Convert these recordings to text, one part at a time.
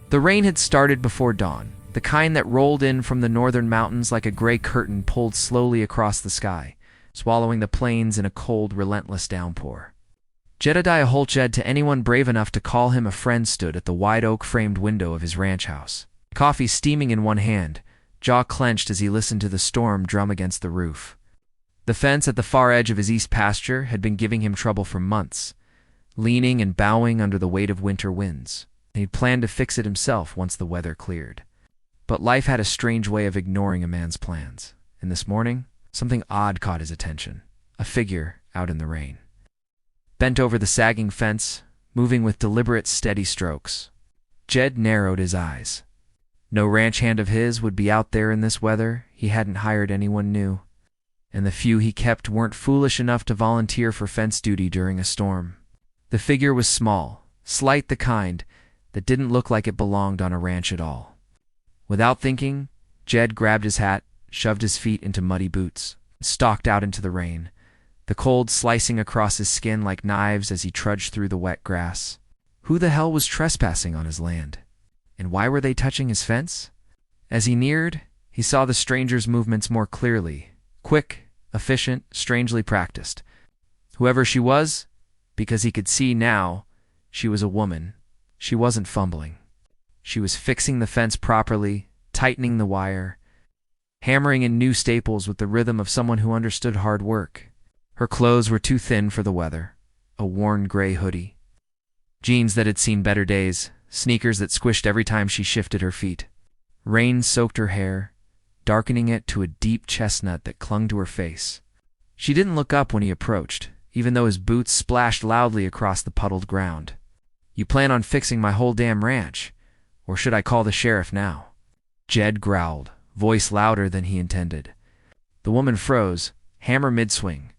The rain had started before dawn, the kind that rolled in from the northern mountains like a gray curtain pulled slowly across the sky, swallowing the plains in a cold, relentless downpour. Jedediah Holt, to anyone brave enough to call him a friend, stood at the wide oak-framed window of his ranch house, coffee steaming in one hand, jaw clenched as he listened to the storm drum against the roof. The fence at the far edge of his east pasture had been giving him trouble for months, leaning and bowing under the weight of winter winds, and he'd planned to fix it himself once the weather cleared. But life had a strange way of ignoring a man's plans, and this morning, something odd caught his attention, a figure out in the rain. Bent over the sagging fence, moving with deliberate, steady strokes. Jed narrowed his eyes. No ranch hand of his would be out there in this weather. He hadn't hired anyone new, and the few he kept weren't foolish enough to volunteer for fence duty during a storm. The figure was small, slight, the kind that didn't look like it belonged on a ranch at all. Without thinking, Jed grabbed his hat, shoved his feet into muddy boots, and stalked out into the rain, the cold slicing across his skin like knives as he trudged through the wet grass. Who the hell was trespassing on his land? And why were they touching his fence? As he neared, he saw the stranger's movements more clearly. Quick, efficient, strangely practiced. Whoever she was, because he could see now, she was a woman. She wasn't fumbling. She was fixing the fence properly, tightening the wire, hammering in new staples with the rhythm of someone who understood hard work. Her clothes were too thin for the weather, a worn gray hoodie, jeans that had seen better days, sneakers that squished every time she shifted her feet. Rain soaked her hair, darkening it to a deep chestnut that clung to her face. She didn't look up when he approached, even though his boots splashed loudly across the puddled ground. "You plan on fixing my whole damn ranch, or should I call the sheriff now?" Jed growled, voice louder than he intended. The woman froze, hammer mid-swing.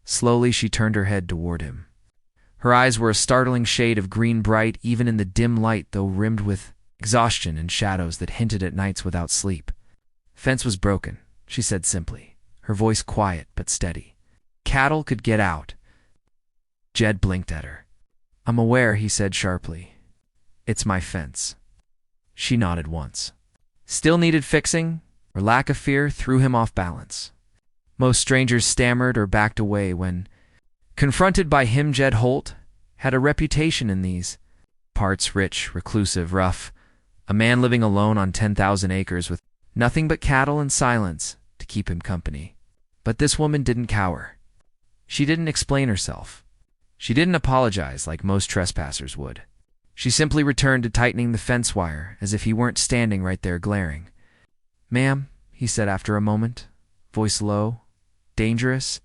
Slowly she turned her head toward him. Her eyes were a startling shade of green, bright even in the dim light, though rimmed with exhaustion and shadows that hinted at nights without sleep. "Fence was broken," she said simply, her voice quiet but steady. "Cattle could get out." Jed blinked at her. "I'm aware," he said sharply. "It's my fence." She nodded once. Still needed fixing? Her lack of fear threw him off balance. Most strangers stammered or backed away when confronted by him. Jed Holt had a reputation in these parts, rich, reclusive, rough, a man living alone on 10,000 acres with nothing but cattle and silence to keep him company. But this woman didn't cower. She didn't explain herself. She didn't apologize like most trespassers would. She simply returned to tightening the fence wire as if he weren't standing right there glaring. "Ma'am," he said after a moment, voice low, dangerous,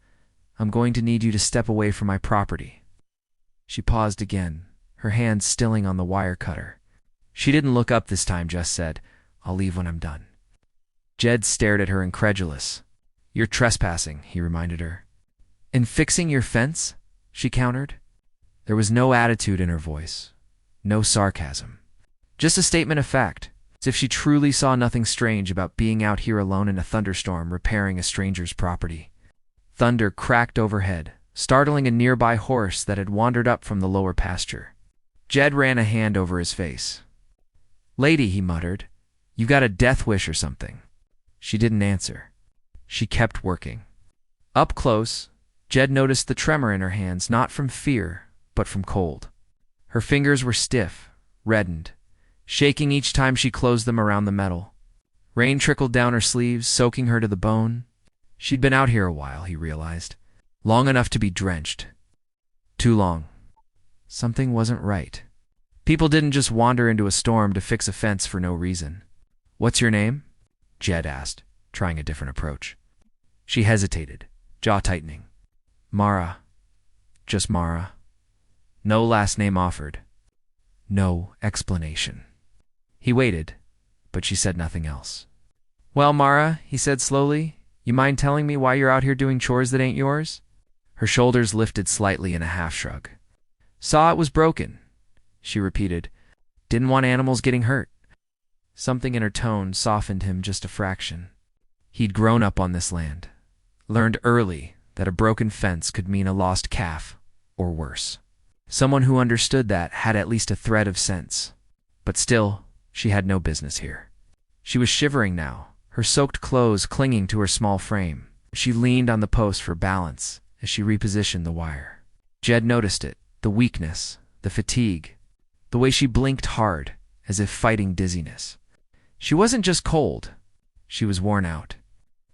"I'm going to need you to step away from my property." She paused again, her hand stilling on the wire cutter. She didn't look up this time, just said, "I'll leave when I'm done." Jed stared at her incredulous. "You're trespassing," he reminded her. "And fixing your fence?" she countered. There was no attitude in her voice, no sarcasm, just a statement of fact, as if she truly saw nothing strange about being out here alone in a thunderstorm repairing a stranger's property. Thunder cracked overhead, startling a nearby horse that had wandered up from the lower pasture. Jed ran a hand over his face. "Lady," he muttered, "you got a death wish or something?" She didn't answer. She kept working. Up close, Jed noticed the tremor in her hands, not from fear, but from cold. Her fingers were stiff, reddened, shaking each time she closed them around the metal. Rain trickled down her sleeves, soaking her to the bone. She'd been out here a while, he realized. Long enough to be drenched. Too long. Something wasn't right. People didn't just wander into a storm to fix a fence for no reason. "What's your name?" Jed asked, trying a different approach. She hesitated, jaw tightening. "Mara. Just Mara." No last name offered. No explanation. He waited, but she said nothing else. "Well, Mara," he said slowly, "you mind telling me why you're out here doing chores that ain't yours?" Her shoulders lifted slightly in a half-shrug. "Saw it was broken," she repeated. "Didn't want animals getting hurt." Something in her tone softened him just a fraction. He'd grown up on this land, learned early that a broken fence could mean a lost calf, or worse. Someone who understood that had at least a thread of sense. But still, She had no business here. She was shivering now, her soaked clothes clinging to her small frame. She leaned on the post for balance as she repositioned the wire. Jed noticed it, the weakness, the fatigue, the way she blinked hard, as if fighting dizziness. She wasn't just cold. She was worn out.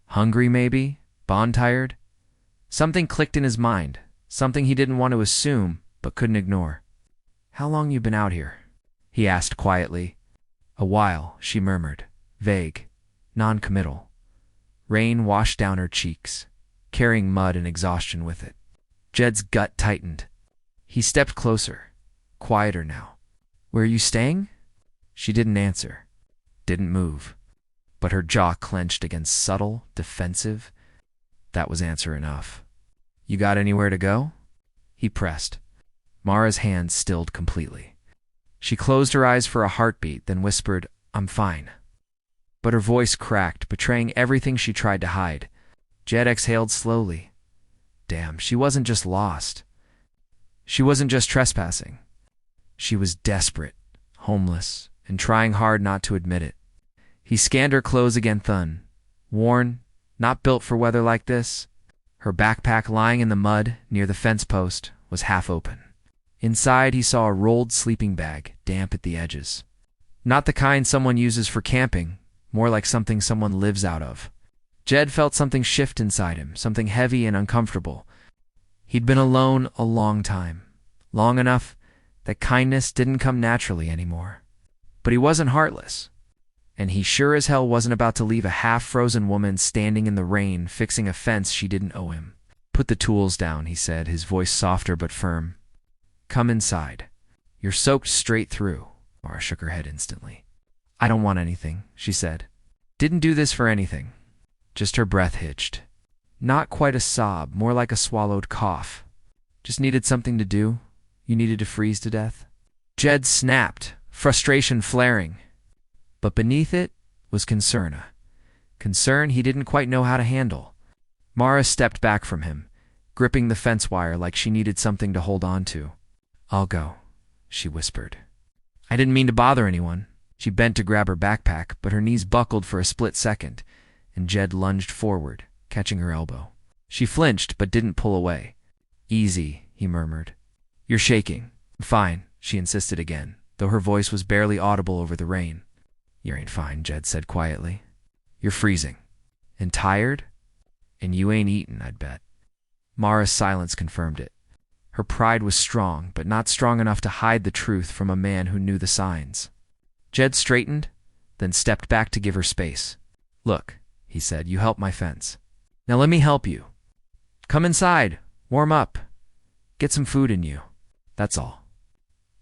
Hungry, maybe? Bond-tired? Something clicked in his mind, something he didn't want to assume but couldn't ignore. "How long you been out here?" he asked quietly. "A while," she murmured, vague, non-committal. Rain washed down her cheeks, carrying mud and exhaustion with it. Jed's gut tightened. He stepped closer, quieter now. "Where are you staying?" She didn't answer, didn't move, but her jaw clenched against subtle, defensive. That was answer enough. "You got anywhere to go?" He pressed. Mara's hand stilled completely. She closed her eyes for a heartbeat, then whispered, "I'm fine." But her voice cracked, betraying everything she tried to hide. Jed exhaled slowly. Damn, she wasn't just lost. She wasn't just trespassing. She was desperate, homeless, and trying hard not to admit it. He scanned her clothes again, worn, not built for weather like this. Her backpack lying in the mud near the fence post was half open. Inside, he saw a rolled sleeping bag, damp at the edges. Not the kind someone uses for camping, more like something someone lives out of. Jed felt something shift inside him, something heavy and uncomfortable. He'd been alone a long time, long enough that kindness didn't come naturally anymore. But he wasn't heartless, and he sure as hell wasn't about to leave a half-frozen woman standing in the rain fixing a fence she didn't owe him. "Put the tools down," he said, his voice softer but firm. "Come inside. You're soaked straight through." Mara shook her head instantly. "I don't want anything," she said. "Didn't do this for anything." Just her breath hitched. Not quite a sob, more like a swallowed cough. "Just needed something to do? You needed to freeze to death?" Jed snapped, frustration flaring. But beneath it was concern. Concern he didn't quite know how to handle. Mara stepped back from him, gripping the fence wire like she needed something to hold on to. "I'll go," she whispered. "I didn't mean to bother anyone." She bent to grab her backpack, but her knees buckled for a split second, and Jed lunged forward, catching her elbow. She flinched but didn't pull away. "Easy," he murmured. "You're shaking." "Fine," she insisted again, though her voice was barely audible over the rain. "You ain't fine," Jed said quietly. "You're freezing. And tired? And you ain't eaten, I'd bet." Mara's silence confirmed it. Her pride was strong, but not strong enough to hide the truth from a man who knew the signs. Jed straightened, then stepped back to give her space. "Look," he said, "you helped my fence. Now let me help you. Come inside, warm up, get some food in you. That's all.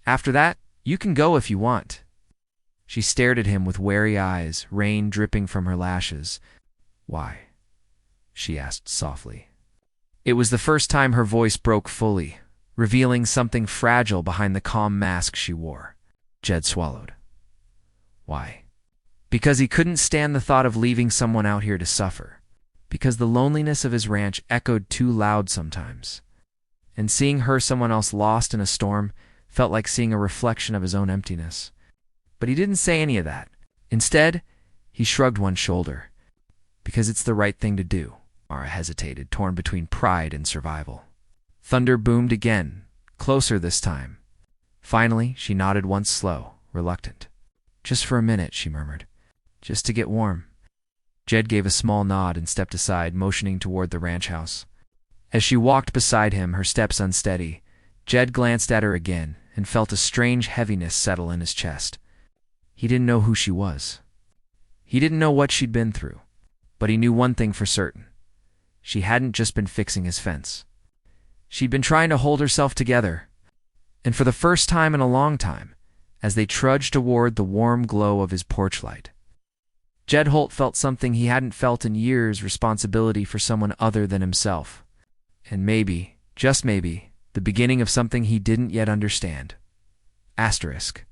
After that, you can go if you want." She stared at him with wary eyes, rain dripping from her lashes. "Why?" she asked softly. It was the first time her voice broke fully, revealing something fragile behind the calm mask she wore. Jed swallowed. "Why?" "Because he couldn't stand the thought of leaving someone out here to suffer. Because the loneliness of his ranch echoed too loud sometimes. And seeing her someone else lost in a storm felt like seeing a reflection of his own emptiness. But he didn't say any of that. Instead, he shrugged one shoulder. Because it's the right thing to do." Mara hesitated, torn between pride and survival. Thunder boomed again, closer this time. Finally, she nodded once slow, reluctant. "Just for a minute," she murmured. "Just to get warm." Jed gave a small nod and stepped aside, motioning toward the ranch house. As she walked beside him, her steps unsteady, Jed glanced at her again and felt a strange heaviness settle in his chest. He didn't know who she was. He didn't know what she'd been through. But he knew one thing for certain. She hadn't just been fixing his fence. She'd been trying to hold herself together. And for the first time in a long time, as they trudged toward the warm glow of his porch light, Jed Holt felt something he hadn't felt in years: responsibility for someone other than himself. And maybe, just maybe, the beginning of something he didn't yet understand. Asterisk.